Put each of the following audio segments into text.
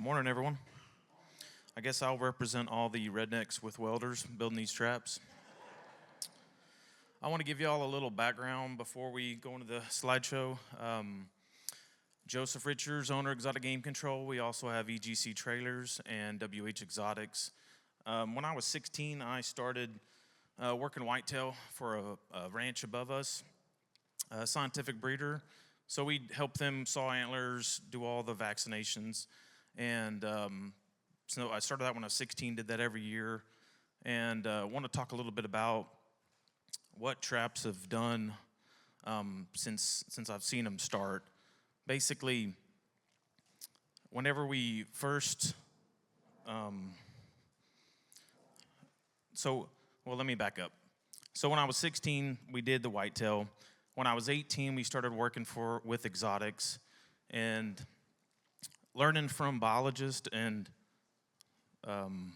Good morning, everyone. I guess I'll represent all the rednecks with welders building these traps. I want to give you all a little background before we go into the slideshow. Josef Richarz, owner of Exotic Game Control. We also have EGC Trailers and WH Exotics. When I was 16, I started working whitetail for a ranch above us, a scientific breeder. So we'd help them saw antlers, do all the vaccinations. And so I started that when I was 16, did that every year. And want to talk a little bit about what traps have done since I've seen them start. Basically, whenever we first, let me back up. So when I was 16, we did the whitetail. When I was 18, we started working with exotics and learning from biologists and, man,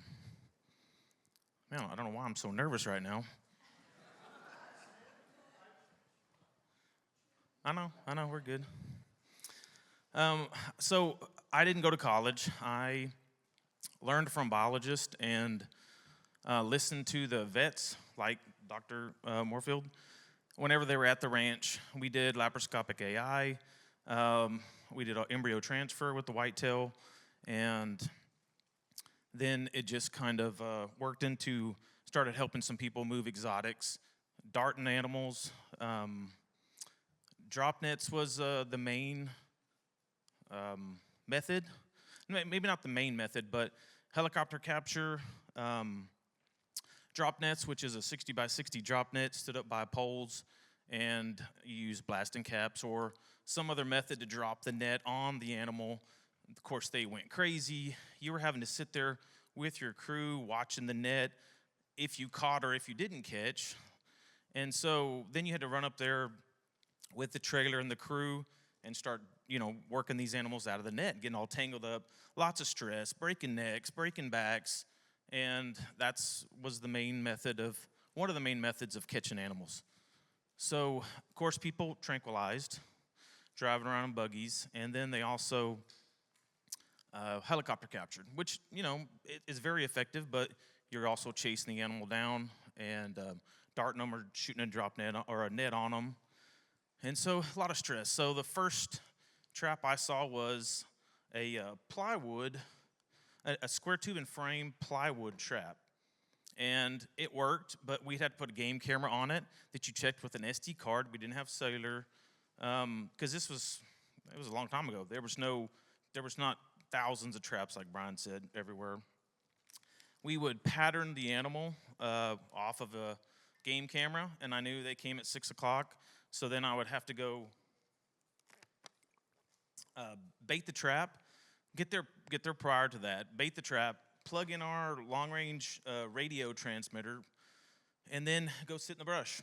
I don't know why I'm so nervous right now. I know, we're good. So I didn't go to college. I learned from biologists and listened to the vets like Dr. Moorfield. Whenever they were at the ranch, we did laparoscopic AI. We did embryo transfer with the whitetail, and then it just kind of started helping some people move exotics, darting animals. Drop nets was the main method. Maybe not the main method, but helicopter capture, drop nets, which is a 60 by 60 drop net stood up by poles, and you use blasting caps or some other method to drop the net on the animal. Of course, they went crazy. You were having to sit there with your crew watching the net if you caught or if you didn't catch. And so then you had to run up there with the trailer and the crew and start, working these animals out of the net, getting all tangled up. Lots of stress, breaking necks, breaking backs, and was one of the main methods of catching animals. So, of course, people tranquilized, driving around in buggies, and then they also helicopter captured, which, it is very effective, but you're also chasing the animal down and darting them or shooting a drop net or a net on them. And so a lot of stress. So the first trap I saw was a plywood, a square tube and frame plywood trap. And it worked, but we had to put a game camera on it that you checked with an SD card. We didn't have cellular, because it was a long time ago. There was not thousands of traps, like Brian said, everywhere. We would pattern the animal off of a game camera, and I knew they came at 6 o'clock. So then I would have to go bait the trap, get there prior to that, bait the trap, plug in our long-range radio transmitter, and then go sit in the brush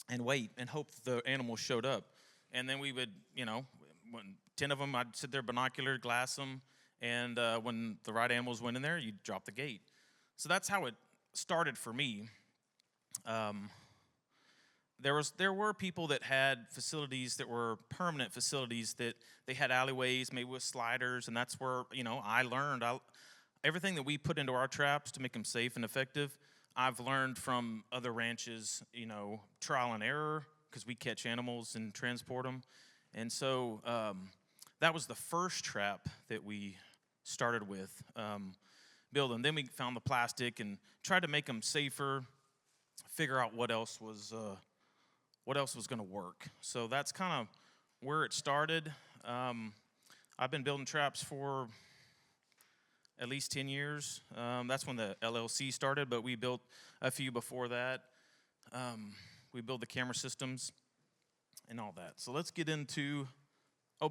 and wait and hope the animal showed up. And then we would, when 10 of them, I'd sit there, binocular, glass them, and when the right animals went in there, you'd drop the gate. So that's how it started for me. There were people that had facilities that were permanent facilities that they had alleyways, maybe with sliders, and that's where, I learned. Everything that we put into our traps to make them safe and effective, I've learned from other ranches, trial and error, because we catch animals and transport them. And so that was the first trap that we started with building. Then we found the plastic and tried to make them safer, figure out what else was going to work. So that's kind of where it started. I've been building traps for at least 10 years. That's when the LLC started, but we built a few before that. We build the camera systems and all that. So let's get into,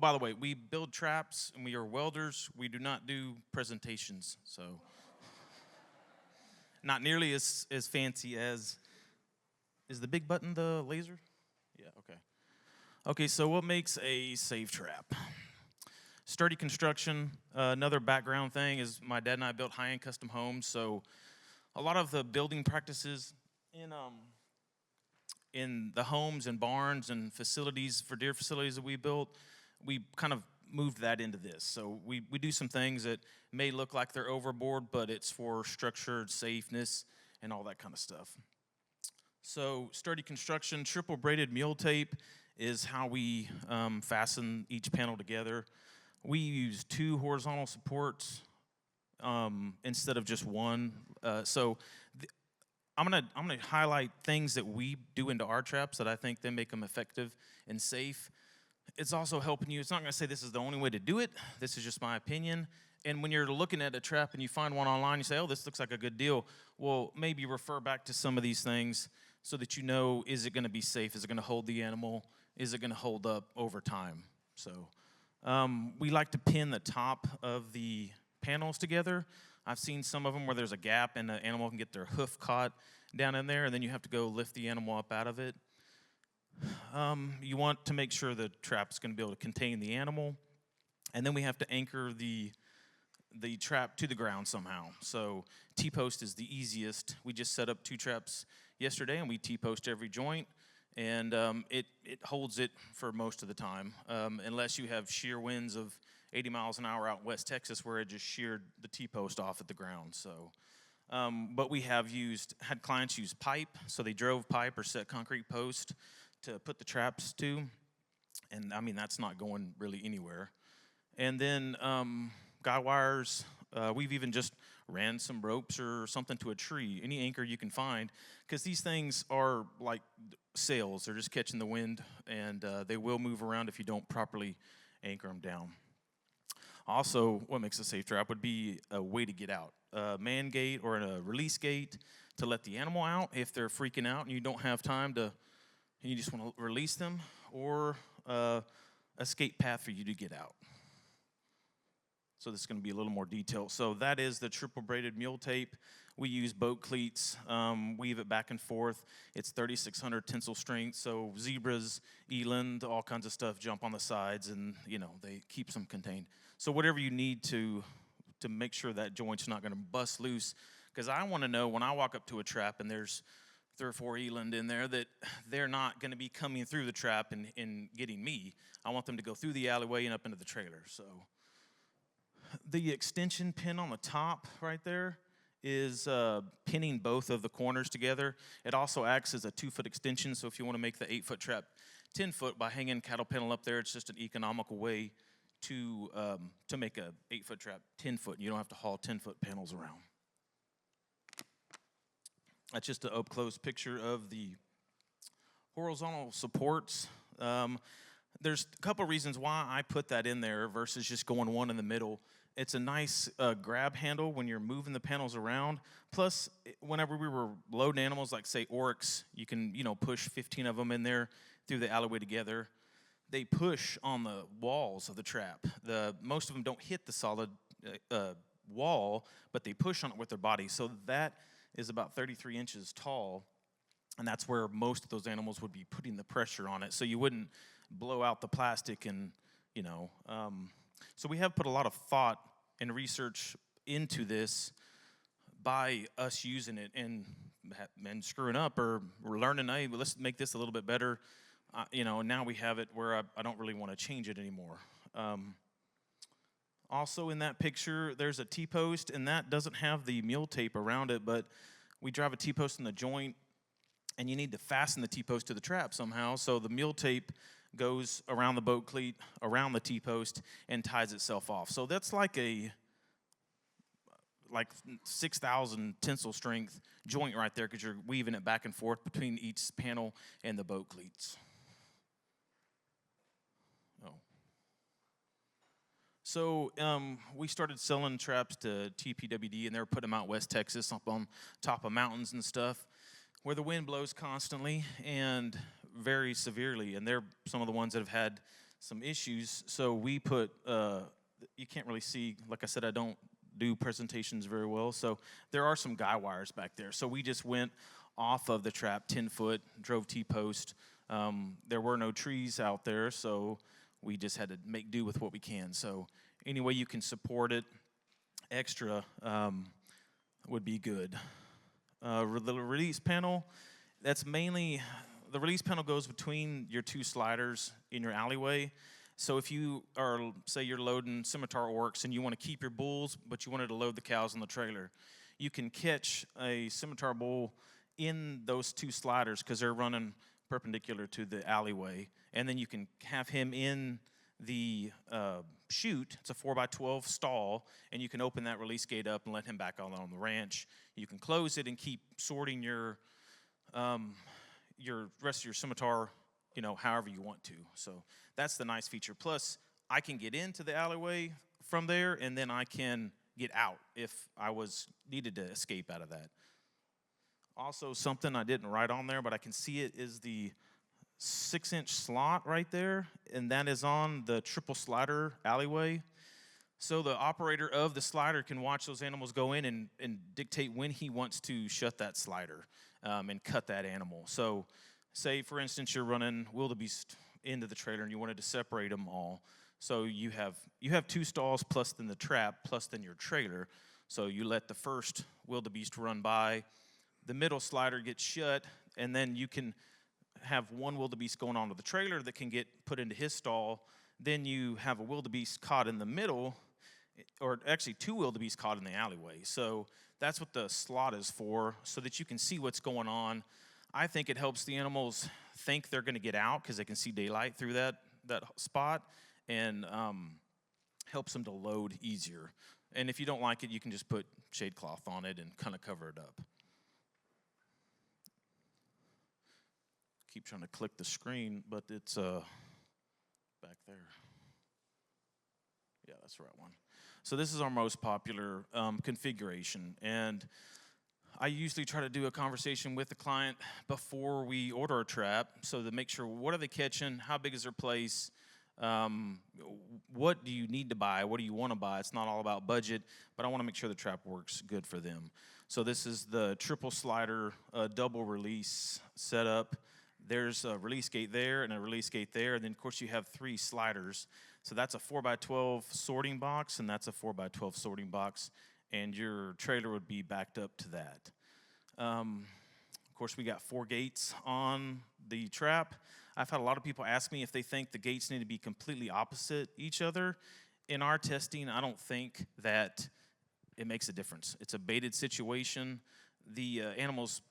by the way, we build traps and we are welders. We do not do presentations, so not nearly as fancy as, is the big button the laser? Yeah, okay. Okay, so what makes a safe trap? Sturdy construction. Another background thing is my dad and I built high-end custom homes, so a lot of the building practices in the homes and barns and facilities, for deer facilities that we built, we kind of moved that into this. So we do some things that may look like they're overboard, but it's for structured safeness and all that kind of stuff. So sturdy construction, triple braided mule tape is how we fasten each panel together. We use 2 horizontal supports instead of just one. I'm gonna highlight things that we do into our traps that I think then make them effective and safe. It's also helping you. It's not gonna say this is the only way to do it. This is just my opinion. And when you're looking at a trap and you find one online, you say, oh, this looks like a good deal. Well, maybe refer back to some of these things so that you know, is it gonna be safe? Is it gonna hold the animal? Is it gonna hold up over time? So we like to pin the top of the panels together. I've seen some of them where there's a gap and the animal can get their hoof caught down in there, and then you have to go lift the animal up out of it. You want to make sure the trap's going to be able to contain the animal, and then we have to anchor the trap to the ground somehow. So T-post is the easiest. We just set up 2 traps yesterday, and we T-post every joint, and it holds it for most of the time, unless you have shear winds of 80 miles an hour out in West Texas where it just sheared the T-post off at the ground. So, but we have had clients use pipe, so they drove pipe or set concrete post to put the traps to, and I mean, that's not going really anywhere. And then guy wires, we've even just ran some ropes or something to a tree, any anchor you can find, because these things are like sails. They're just catching the wind, and they will move around if you don't properly anchor them down. Also, what makes a safe trap would be a way to get out. A man gate or a release gate to let the animal out if they're freaking out and you don't have time to, and you just want to release them, or escape path for you to get out. So this is going to be a little more detailed. So that is the triple braided mule tape. We use boat cleats, weave it back and forth. It's 3,600 tensile strength, so zebras, eland, all kinds of stuff jump on the sides, and they keeps them contained. So whatever you need to make sure that joint's not going to bust loose, because I want to know when I walk up to a trap and there's 3 or 4 eland in there that they're not going to be coming through the trap and getting me. I want them to go through the alleyway and up into the trailer. So the extension pin on the top right there is pinning both of the corners together. It also acts as a 2-foot extension, so if you want to make the 8-foot trap 10-foot by hanging cattle panel up there, it's just an economical way to make a 8-foot trap 10-foot. You don't have to haul 10-foot panels around. That's just an up-close picture of the horizontal supports. There's a couple reasons why I put that in there versus just going one in the middle. It's a nice grab handle when you're moving the panels around. Plus, whenever we were loading animals, like say oryx, you can push 15 of them in there through the alleyway together. They push on the walls of the trap. Most of them don't hit the solid wall, but they push on it with their body. So that is about 33 inches tall, and that's where most of those animals would be putting the pressure on it. So you wouldn't blow out the plastic and, So we have put a lot of thought and research into this by us using it and screwing up or we're learning, hey, well, let's make this a little bit better. And now we have it where I don't really want to change it anymore. Also in that picture, there's a T-post, and that doesn't have the mule tape around it, but we drive a T-post in the joint, and you need to fasten the T-post to the trap somehow, so the mule tape goes around the boat cleat, around the T-post, and ties itself off. So that's like 6,000 tensile strength joint right there because you're weaving it back and forth between each panel and the boat cleats. So we started selling traps to TPWD, and they were putting them out West Texas up on top of mountains and stuff where the wind blows constantly and very severely, and they're some of the ones that have had some issues. So we put, you can't really see, like I said, I don't do presentations very well, so there are some guy wires back there. So we just went off of the trap 10-foot, drove T-post. There were no trees out there, so we just had to make do with what we can. So any way you can support it extra would be good. The release panel, that's mainly, the release panel goes between your 2 sliders in your alleyway. So if you are, say you're loading scimitar orcs and you want to keep your bulls, but you wanted to load the cows on the trailer, you can catch a scimitar bull in those two sliders because they're running perpendicular to the alleyway. And then you can have him in the chute. It's a 4x12 stall, and you can open that release gate up and let him back on the ranch. You can close it and keep sorting your rest of your scimitar, however you want to. So that's the nice feature. Plus, I can get into the alleyway from there, and then I can get out if I needed to escape out of that. Also, something I didn't write on there, but I can see it, is the 6-inch slot right there, and that is on the triple slider alleyway. So the operator of the slider can watch those animals go in and dictate when he wants to shut that slider and cut that animal. So say, for instance, you're running wildebeest into the trailer and you wanted to separate them all. So you have 2 stalls plus then the trap plus then your trailer. So you let the first wildebeest run by, the middle slider gets shut, and then you can have one wildebeest going onto the trailer that can get put into his stall. Then you have a wildebeest caught in the middle, or actually 2 wildebeest caught in the alleyway. So that's what the slot is for, so that you can see what's going on. I think it helps the animals think they're going to get out because they can see daylight through that spot, and helps them to load easier. And if you don't like it, you can just put shade cloth on it and kind of cover it up. Keep trying to click the screen, but it's back there. Yeah, that's the right one. So this is our most popular configuration, and I usually try to do a conversation with the client before we order a trap, so to make sure, what are they catching, how big is their place, what do you need to buy, what do you want to buy. It's not all about budget, but I want to make sure the trap works good for them. So this is the triple slider double release setup. There's a release gate there and a release gate there, and then of course you have 3 sliders. So that's a 4x12 sorting box, and that's a 4x12 sorting box, and your trailer would be backed up to that. Of course, we got 4 gates on the trap. I've had a lot of people ask me if they think the gates need to be completely opposite each other. In our testing, I don't think that it makes a difference. It's a baited situation. The animals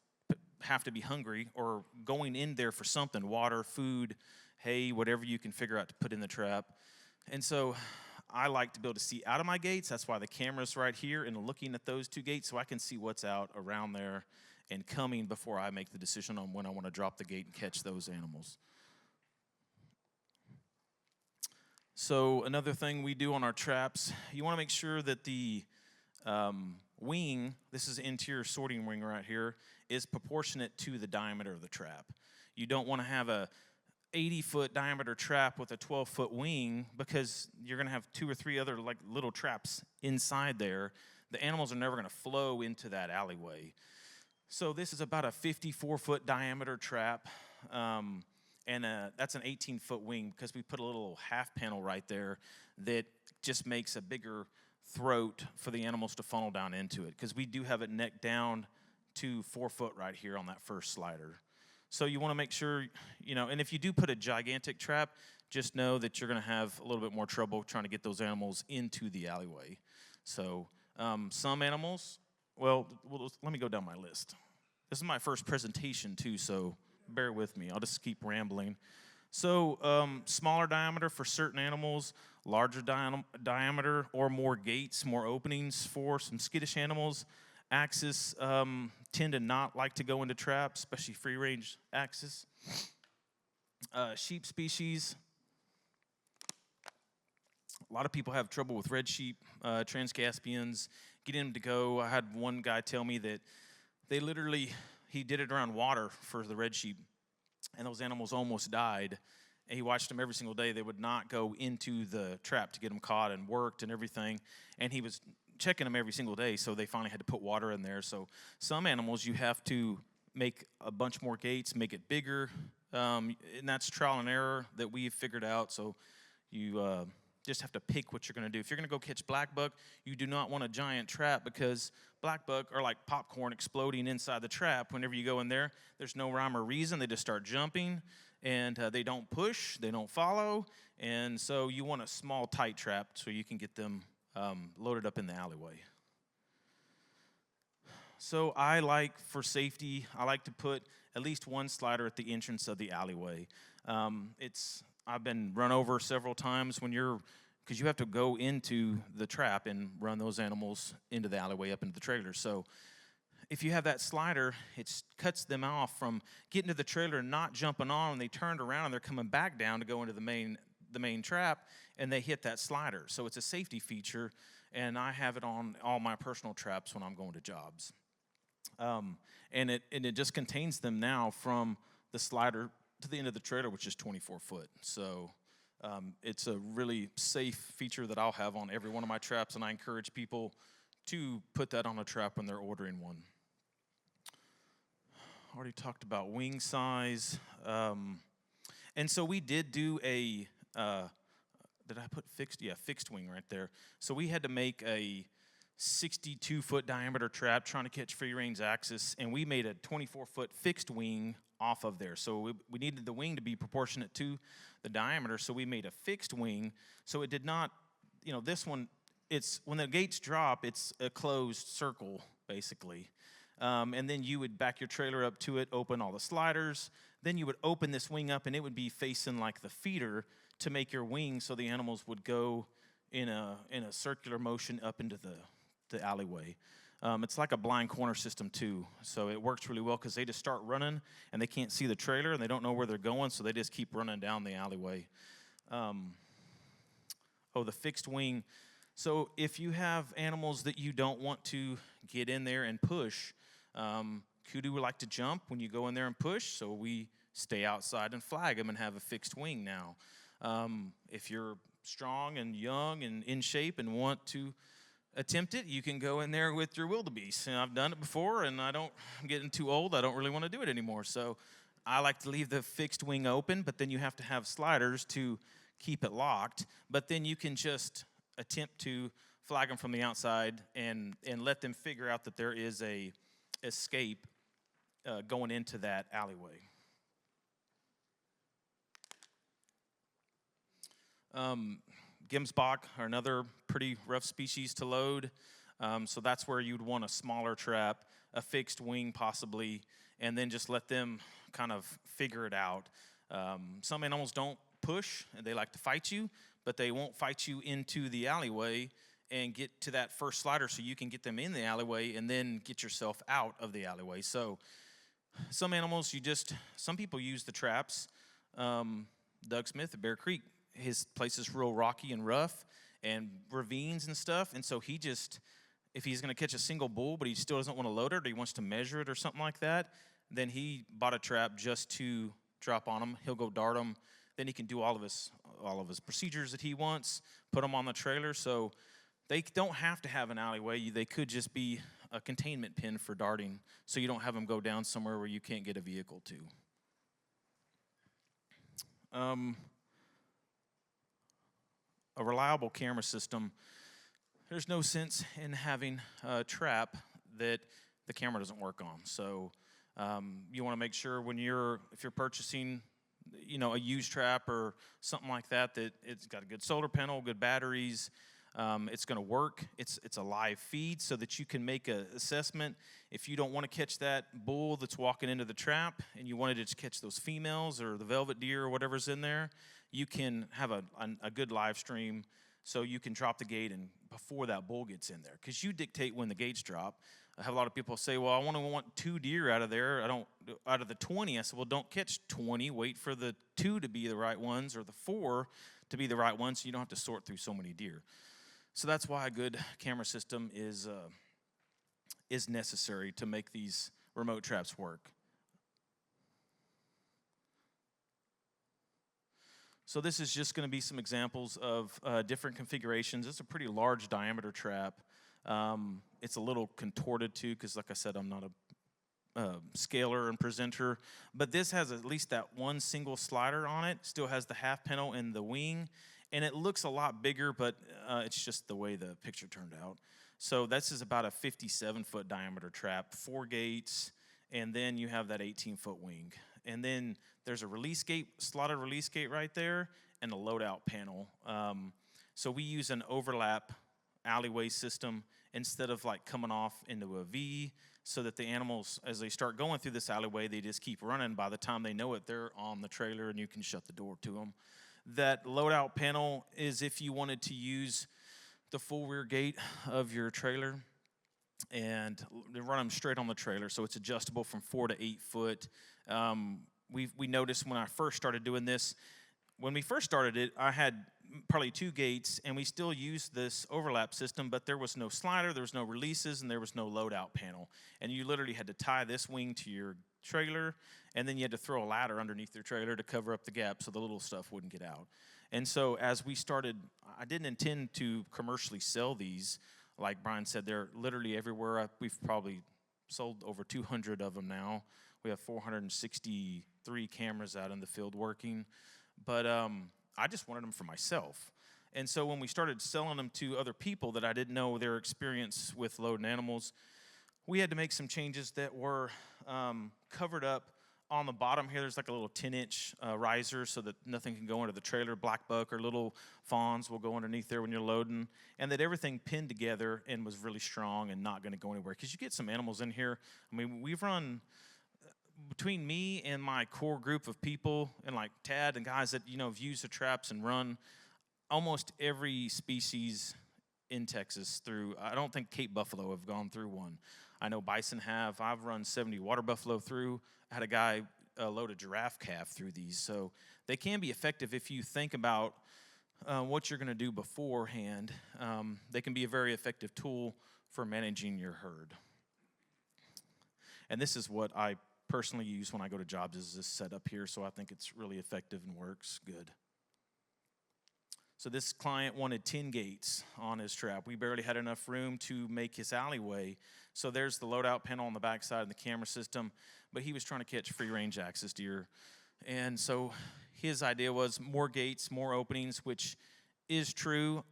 have to be hungry or going in there for something, water, food, hay, whatever you can figure out to put in the trap. And so I like to be able to see out of my gates. That's why the camera's right here and looking at those 2 gates, so I can see what's out around there and coming before I make the decision on when I want to drop the gate and catch those animals. So another thing we do on our traps, you want to make sure that the wing, this is interior sorting wing right here, is proportionate to the diameter of the trap. You don't want to have a 80-foot diameter trap with a 12-foot wing, because you're going to have 2 or 3 other like little traps inside there. The animals are never going to flow into that alleyway. So this is about a 54-foot diameter trap, and that's an 18-foot wing, because we put a little half panel right there that just makes a bigger throat for the animals to funnel down into it, because we do have it necked down to 4 foot right here on that first slider. So you want to make sure, and if you do put a gigantic trap, just know that you're going to have a little bit more trouble trying to get those animals into the alleyway. So some animals, well, let me go down my list. This is my first presentation too, so bear with me. I'll just keep rambling. So smaller diameter for certain animals, larger diameter or more gates, more openings for some skittish animals. Axis tend to not like to go into traps, especially free-range axis. Sheep species. A lot of people have trouble with red sheep, Transcaspians, getting them to go. I had one guy tell me that he did it around water for the red sheep, and those animals almost died. And he watched them every single day. They would not go into the trap to get them caught, and worked and everything. And he was checking them every single day, so they finally had to put water in there. So some animals you have to make a bunch more gates, make it bigger, and that's trial and error that we've figured out. So you just have to pick what you're going to do. If you're going to go catch blackbuck, you do not want a giant trap, because blackbuck are like popcorn exploding inside the trap. Whenever you go in there, there's no rhyme or reason. They just start jumping, and they don't push, they don't follow, and so you want a small, tight trap so you can get them loaded up in the alleyway. So for safety, I like to put at least one slider at the entrance of the alleyway. I've been run over several times because you have to go into the trap and run those animals into the alleyway up into the trailer. So if you have that slider, it cuts them off from getting to the trailer and not jumping on, and they turned around and they're coming back down to go into the main trap, and they hit that slider. So it's a safety feature, and I have it on all my personal traps when I'm going to jobs. And it just contains them now from the slider to the end of the trailer, which is 24 foot. So it's a really safe feature that I'll have on every one of my traps, and I encourage people to put that on a trap when they're ordering one. Already talked about wing size. And so we did do did I put fixed? Yeah, fixed wing right there. So we had to make a 62-foot diameter trap trying to catch free range axis, and we made a 24-foot fixed wing off of there. So we needed the wing to be proportionate to the diameter, so we made a fixed wing. So it did not, this one, when the gates drop, it's a closed circle, basically. And then you would back your trailer up to it, open all the sliders. Then you would open this wing up, and it would be facing like the feeder to make your wing so the animals would go in a circular motion up into the alleyway. It's like a blind corner system too, so it works really well because they just start running and they can't see the trailer and they don't know where they're going, so they just keep running down the alleyway. The fixed wing. So if you have animals that you don't want to get in there and push, kudu would like to jump when you go in there and push, so we stay outside and flag them and have a fixed wing now. If you're strong and young and in shape and want to attempt it, you can go in there with your wildebeest. And I've done it before, and I'm getting too old. I don't really want to do it anymore. So I like to leave the fixed wing open, but then you have to have sliders to keep it locked. But then you can just attempt to flag them from the outside and let them figure out that there is a escape going into that alleyway. Gemsbach are another pretty rough species to load, so that's where you'd want a smaller trap, a fixed wing possibly, and then just let them kind of figure it out. Some animals don't push, and they like to fight you, but they won't fight you into the alleyway and get to that first slider so you can get them in the alleyway and then get yourself out of the alleyway. So some animals, some people use the traps. Doug Smith at Bear Creek, his place is real rocky and rough and ravines and stuff, and so if he's going to catch a single bull but he still doesn't want to load it or he wants to measure it or something like that, then he bought a trap just to drop on them. He'll go dart them, then he can do all of his procedures that he wants, put them on the trailer. So they don't have to have an alleyway. They could just be a containment pin for darting, so you don't have them go down somewhere where you can't get a vehicle to. A reliable camera system. There's no sense in having a trap that the camera doesn't work on. So you want to make sure if you're purchasing, a used trap or something like that it's got a good solar panel, good batteries. It's going to work. It's a live feed so that you can make an assessment. If you don't want to catch that bull that's walking into the trap and you wanted to catch those females or the velvet deer or whatever's in there, you can have a good live stream so you can drop the gate and before that bull gets in there, because you dictate when the gates drop. I have a lot of people say, well, I want 2 deer out of there. Out of the 20. I said, well, don't catch 20. Wait for the 2 to be the right ones or the 4 to be the right ones so you don't have to sort through so many deer. So that's why a good camera system is necessary to make these remote traps work. So this is just going to be some examples of different configurations. It's a pretty large diameter trap. It's a little contorted too, because like I said, I'm not a scaler and presenter. But this has at least that one single slider on it. Still has the half panel and the wing. And it looks a lot bigger, but it's just the way the picture turned out. So this is about a 57-foot diameter trap, 4 gates, and then you have that 18-foot wing. and then there's a release gate, slotted release gate right there, and a loadout panel. So we use an overlap alleyway system instead of like coming off into a V, so that the animals, as they start going through this alleyway, they just keep running. By the time they know it, they're on the trailer and you can shut the door to them. That loadout panel is if you wanted to use the full rear gate of your trailer and run them straight on the trailer, so it's adjustable from 4 to 8 foot. We noticed when I first started doing this, when we first started it, I had probably 2 gates, and we still used this overlap system, but there was no slider, there was no releases, and there was no loadout panel. And you literally had to tie this wing to your trailer, and then you had to throw a ladder underneath your trailer to cover up the gap so the little stuff wouldn't get out. And so as we started, I didn't intend to commercially sell these. Like Brian said, they're literally everywhere. We've probably sold over 200 of them now. We have 463 cameras out in the field working. But I just wanted them for myself. And so when we started selling them to other people that I didn't know their experience with loading animals, we had to make some changes that were covered up on the bottom here. There's like a little 10-inch riser so that nothing can go into the trailer. Black buck or little fawns will go underneath there when you're loading. And that everything pinned together and was really strong and not going to go anywhere. Because you get some animals in here. I mean, we've run, between me and my core group of people and like Tad and guys that, have used the traps and run almost every species in Texas through. I don't think Cape buffalo have gone through one. I know bison have. I've run 70 water buffalo through. I had a guy load a giraffe calf through these. So they can be effective if you think about what you're going to do beforehand. They can be a very effective tool for managing your herd. And this is what I personally use when I go to jobs, is this setup here. So I think it's really effective and works good. So this client wanted 10 gates on his trap. We barely had enough room to make his alleyway. So there's the loadout panel on the backside and the camera system, but he was trying to catch free-range axis deer. And so his idea was more gates, more openings, which is true.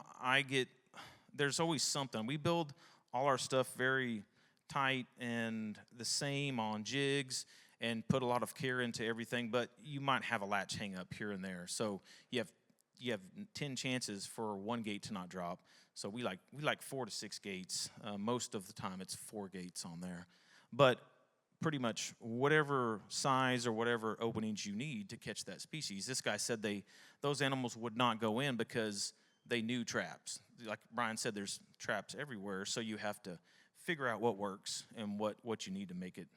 There's always something. We build all our stuff very tight and the same on jigs and put a lot of care into everything, but you might have a latch hang up here and there. So you have 10 chances for one gate to not drop. So we like 4 to 6 gates. Most of the time it's 4 gates on there. But pretty much whatever size or whatever openings you need to catch that species. This guy said those animals would not go in because they knew traps. Like Brian said, there's traps everywhere, so you have to figure out what works and what you need to make it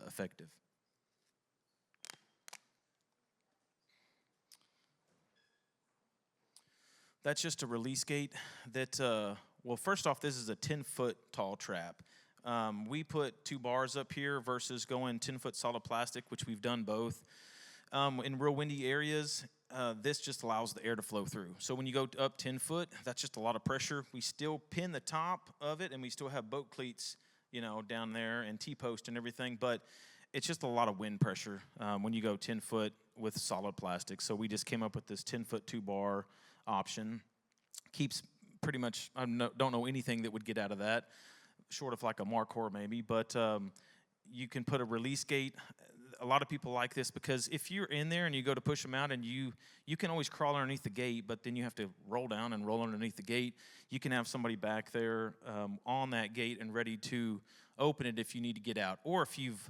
effective. That's just a release gate that, well, first off, this is a 10-foot tall trap. We put 2 bars up here versus going 10-foot solid plastic, which we've done both. In real windy areas, this just allows the air to flow through. So when you go up 10 foot, that's just a lot of pressure. We still pin the top of it, and we still have boat cleats, down there and T-post and everything, but it's just a lot of wind pressure when you go 10 foot with solid plastic. So we just came up with this 10-foot 2-bar option. Keeps pretty much, don't know anything that would get out of that, short of like a Marcor maybe, but you can put a release gate. A lot of people like this because if you're in there and you go to push them out and you can always crawl underneath the gate, but then you have to roll down and roll underneath the gate. You can have somebody back there on that gate and ready to open it if you need to get out. Or if you've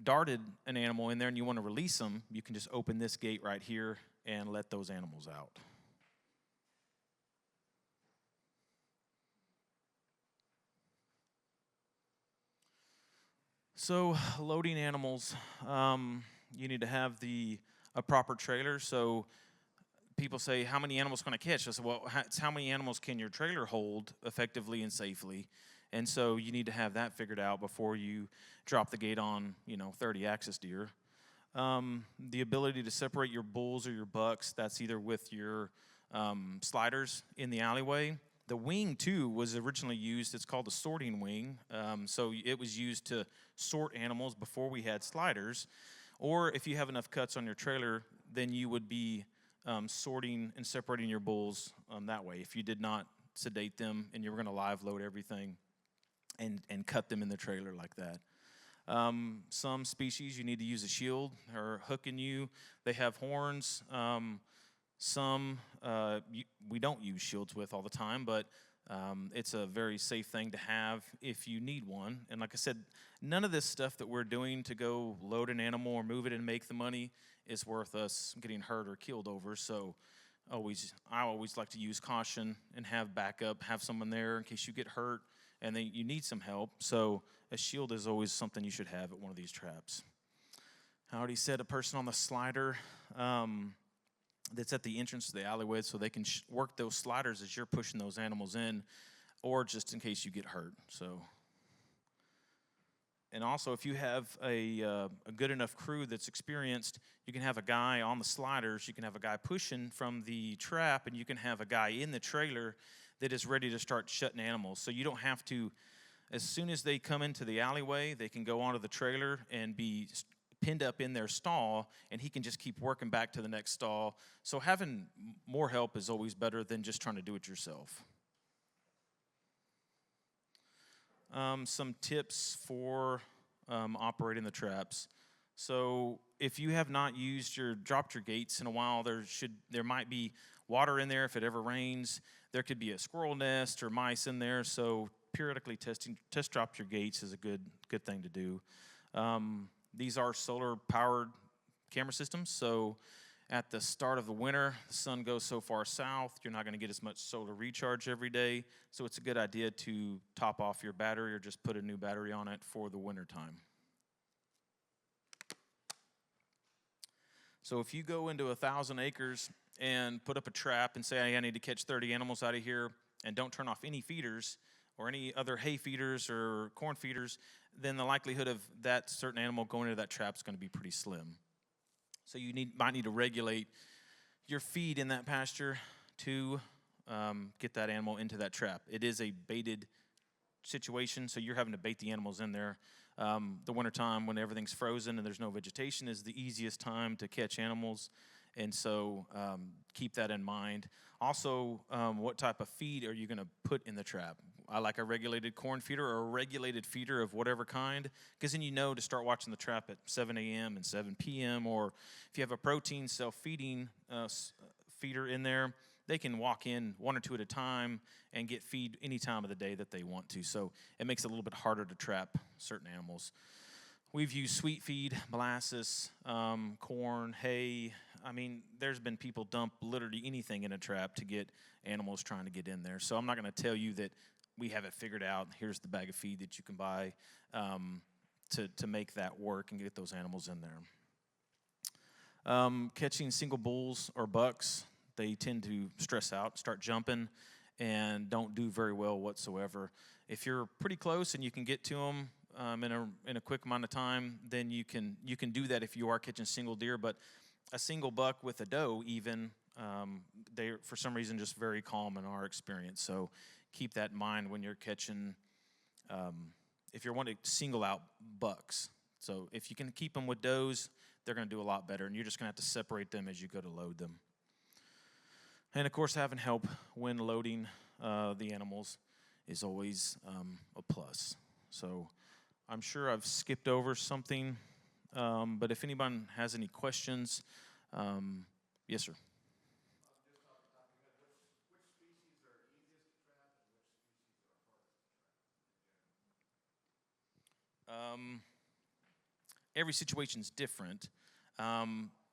darted an animal in there and you want to release them, you can just open this gate right here and let those animals out. So loading animals, you need to have a proper trailer. So people say, how many animals can I catch? I said, well, it's how many animals can your trailer hold effectively and safely? And so you need to have that figured out before you drop the gate on, 30 axis deer. The ability to separate your bulls or your bucks, that's either with your sliders in the alleyway. The wing, too, was originally used, it's called the sorting wing. So it was used to sort animals before we had sliders. Or if you have enough cuts on your trailer, then you would be sorting and separating your bulls that way. If you did not sedate them and you were going to live load everything and cut them in the trailer like that. Some species you need to use a shield or hooking you. They have horns. Some we don't use shields with all the time, but it's a very safe thing to have if you need one. And like I said, none of this stuff that we're doing to go load an animal or move it and make the money is worth us getting hurt or killed over. So I always like to use caution and have backup, have someone there in case you get hurt and then you need some help. So a shield is always something you should have at one of these traps. I already said a person on the slider that's at the entrance to the alleyway, so they can work those sliders as you're pushing those animals in, or just in case you get hurt. So, and also if you have a good enough crew that's experienced, you can have a guy on the sliders, you can have a guy pushing from the trap, and you can have a guy in the trailer that is ready to start shutting animals. So you don't have to, as soon as they come into the alleyway, they can go onto the trailer and be pinned up in their stall, and he can just keep working back to the next stall. So having more help is always better than just trying to do it yourself. Some tips for operating the traps. So if you have not dropped your gates in a while, there might be water in there if it ever rains. There could be a squirrel nest or mice in there. So periodically test drop your gates is a good thing to do. These are solar-powered camera systems, so at the start of the winter, the sun goes so far south, you're not going to get as much solar recharge every day, so it's a good idea to top off your battery or just put a new battery on it for the winter time. So if you go into 1,000 acres and put up a trap and say, hey, I need to catch 30 animals out of here, and don't turn off any feeders or any other hay feeders or corn feeders, then the likelihood of that certain animal going into that trap is going to be pretty slim. So you might need to regulate your feed in that pasture to get that animal into that trap. It is a baited situation, so you're having to bait the animals in there. The wintertime when everything's frozen and there's no vegetation is the easiest time to catch animals, and so keep that in mind. Also, what type of feed are you going to put in the trap? I like a regulated corn feeder or a regulated feeder of whatever kind, because then you know to start watching the trap at 7 a.m. and 7 p.m. Or if you have a protein self-feeding feeder in there, they can walk in one or two at a time and get feed any time of the day that they want to. So it makes it a little bit harder to trap certain animals. We've used sweet feed, molasses, corn, hay. I mean, there's been people dump literally anything in a trap to get animals trying to get in there. So I'm not going to tell you that we have it figured out. Here's the bag of feed that you can buy to make that work and get those animals in there. Catching single bulls or bucks, they tend to stress out, start jumping, and don't do very well whatsoever. If you're pretty close and you can get to them in a quick amount of time, then you can do that if you are catching single deer. But a single buck with a doe, even they're for some reason just very calm in our experience. So keep that in mind when you're catching. If you're wanting to single out bucks, so if you can keep them with does, they're going to do a lot better, and you're just going to have to separate them as you go to load them. And of course, having help when loading the animals is always a plus. So I'm sure I've skipped over something, but if anyone has any questions, yes, sir. Every situation's different.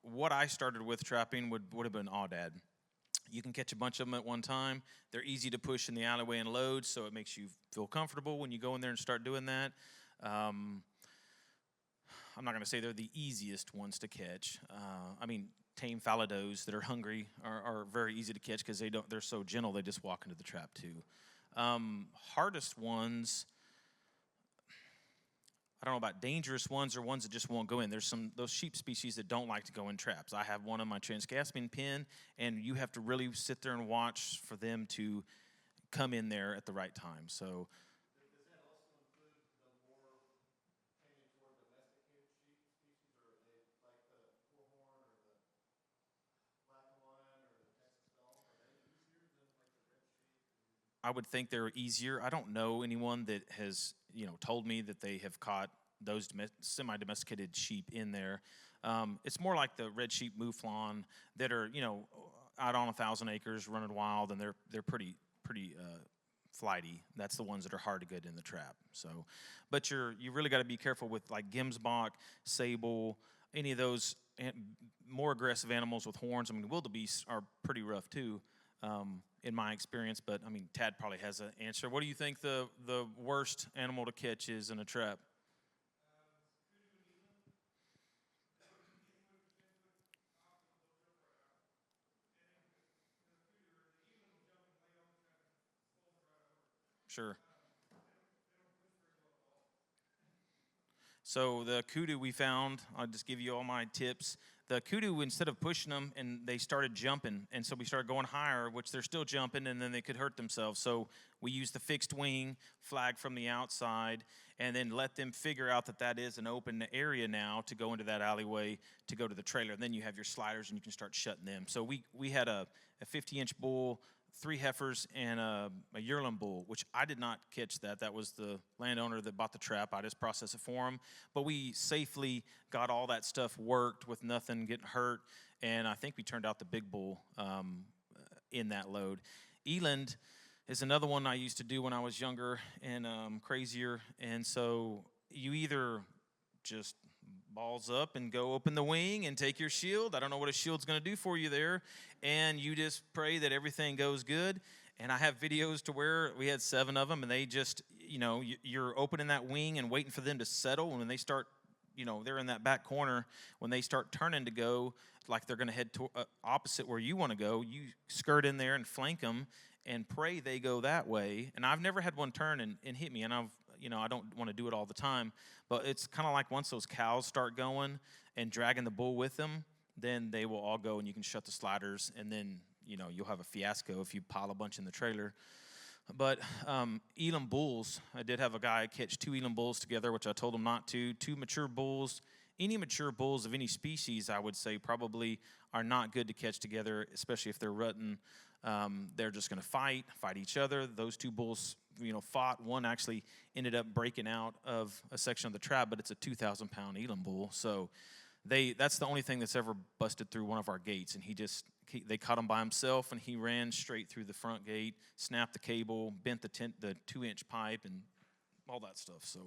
What I started with trapping would have been aoudad. You can catch a bunch of them at one time. They're easy to push in the alleyway and load, so it makes you feel comfortable when you go in there and start doing that. I'm not going to say they're the easiest ones to catch. I mean, tame fallows that are hungry are very easy to catch because they're so gentle, they just walk into the trap too. Hardest ones, I don't know about dangerous ones or ones that just won't go in. There's those sheep species that don't like to go in traps. I have one on my Transcaspian pen, and you have to really sit there and watch for them to come in there at the right time. So, does that also include the more tending toward domesticated sheep species, or are they like the Poorhorn or the Black Hawaiian or the Texas Dome? Are they easier than like the red sheep? I would think they're easier. I don't know anyone that has told me that they have caught those semi-domesticated sheep in there. It's more like the red sheep mouflon that are, out on 1,000 acres running wild, and they're pretty flighty. That's the ones that are hard to get in the trap. So, but you really got to be careful with like Gemsbok, sable, any of those more aggressive animals with horns. I mean, wildebeests are pretty rough too, in my experience. But I mean, Tad probably has an answer. What do you think the worst animal to catch is in a trap? Sure. So the kudu we found, I'll just give you all my tips. The kudu, instead of pushing them, and they started jumping, and so we started going higher, which they're still jumping, and then they could hurt themselves. So we used the fixed wing, flag from the outside, and then let them figure out that that is an open area now to go into that alleyway to go to the trailer. And then you have your sliders, and you can start shutting them. So we had a 50-inch bull, 3 heifers, and a yearling bull, which I did not catch that. That was the landowner that bought the trap. I just processed it for him. But we safely got all that stuff worked with nothing getting hurt, and I think we turned out the big bull in that load. Eland is another one I used to do when I was younger and crazier, and so you either just balls up and go open the wing and take your shield. I don't know what a shield's going to do for you there. And you just pray that everything goes good. And I have videos to where we had 7 of them, and they just, you're opening that wing and waiting for them to settle. And when they start, they're in that back corner. When they start turning to go, like they're going to head to opposite where you want to go, you skirt in there and flank them and pray they go that way. And I've never had one turn and hit me, and I don't want to do it all the time, but it's kind of like once those cows start going and dragging the bull with them, then they will all go and you can shut the sliders, and then, you'll have a fiasco if you pile a bunch in the trailer. But Elam bulls, I did have a guy catch 2 Elam bulls together, which I told him not to. 2 mature bulls. Any mature bulls of any species, I would say, probably are not good to catch together, especially if they're rutting. They're just going to fight each other. Those 2 bulls, fought. One actually ended up breaking out of a section of the trap, but it's a 2,000-pound Elam bull. So that's the only thing that's ever busted through one of our gates. And they caught him by himself, and he ran straight through the front gate, snapped the cable, bent the 2-inch pipe, and all that stuff. So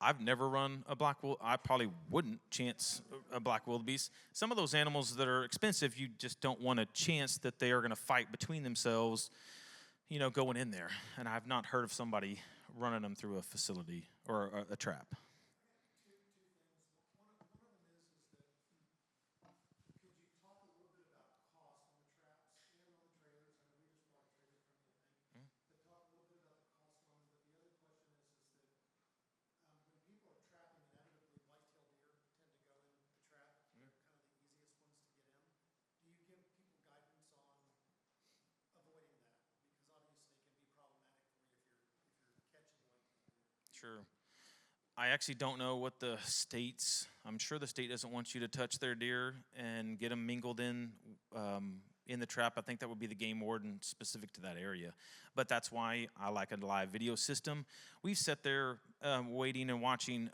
I've never run a black wildebeest. I probably wouldn't chance a black wildebeest. Some of those animals that are expensive, you just don't want a chance that they are going to fight between themselves, going in there. And I've not heard of somebody running them through a facility or a trap. Sure. I actually don't know what the I'm sure the state doesn't want you to touch their deer and get them mingled in the trap. I think that would be the game warden specific to that area. But that's why I like a live video system. We've sat there waiting and watching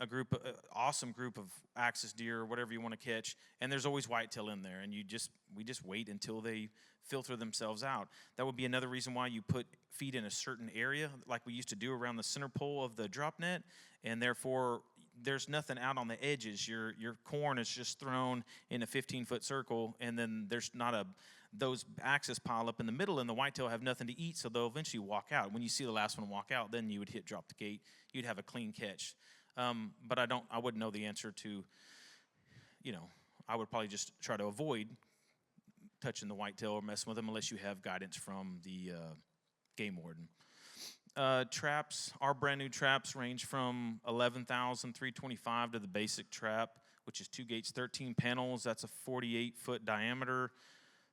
awesome group of axis deer, whatever you want to catch, and there's always whitetail in there, and we just wait until they filter themselves out. That would be another reason why you put feed in a certain area, like we used to do around the center pole of the drop net, and therefore there's nothing out on the edges. Your corn is just thrown in a 15-foot circle, and then there's not those axes pile up in the middle, and the whitetail have nothing to eat, so they'll eventually walk out. When you see the last one walk out, then you would hit drop the gate. You'd have a clean catch. But I wouldn't know the answer to, I would probably just try to avoid touching the whitetail or messing with them unless you have guidance from the game warden. Traps, our brand new traps range from $11,325 to the basic trap, which is 2 gates, 13 panels. That's a 48-foot diameter,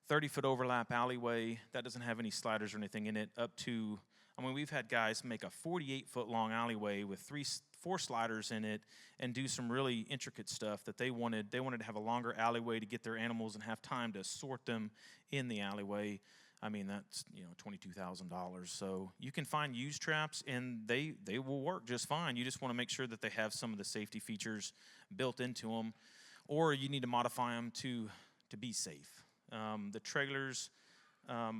30-foot overlap alleyway. That doesn't have any sliders or anything in it. We've had guys make a 48-foot long alleyway with 4 sliders in it and do some really intricate stuff that they wanted. They wanted to have a longer alleyway to get their animals and have time to sort them in the alleyway. I mean, that's, $22,000. So you can find used traps, and they will work just fine. You just want to make sure that they have some of the safety features built into them, or you need to modify them to be safe. The trailers, I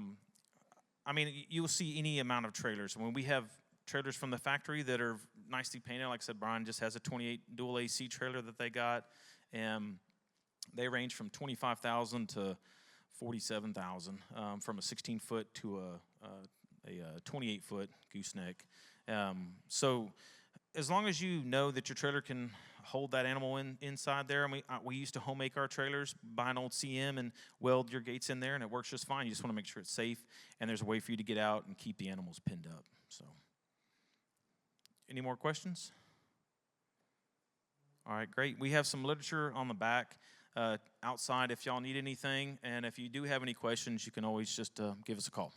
mean, you'll see any amount of trailers. When we have trailers from the factory that are nicely painted, like I said, Brian just has a 28 dual AC trailer that they got, and they range from 25,000 to 47,000, from a 16-foot to a 28-foot gooseneck. So as long as you know that your trailer can hold that animal inside there, and we used to home make our trailers, buy an old CM and weld your gates in there, and it works just fine. You just want to make sure it's safe, and there's a way for you to get out and keep the animals pinned up. So, any more questions? All right, great. We have some literature on the back outside if y'all need anything, and if you do have any questions, you can always just give us a call.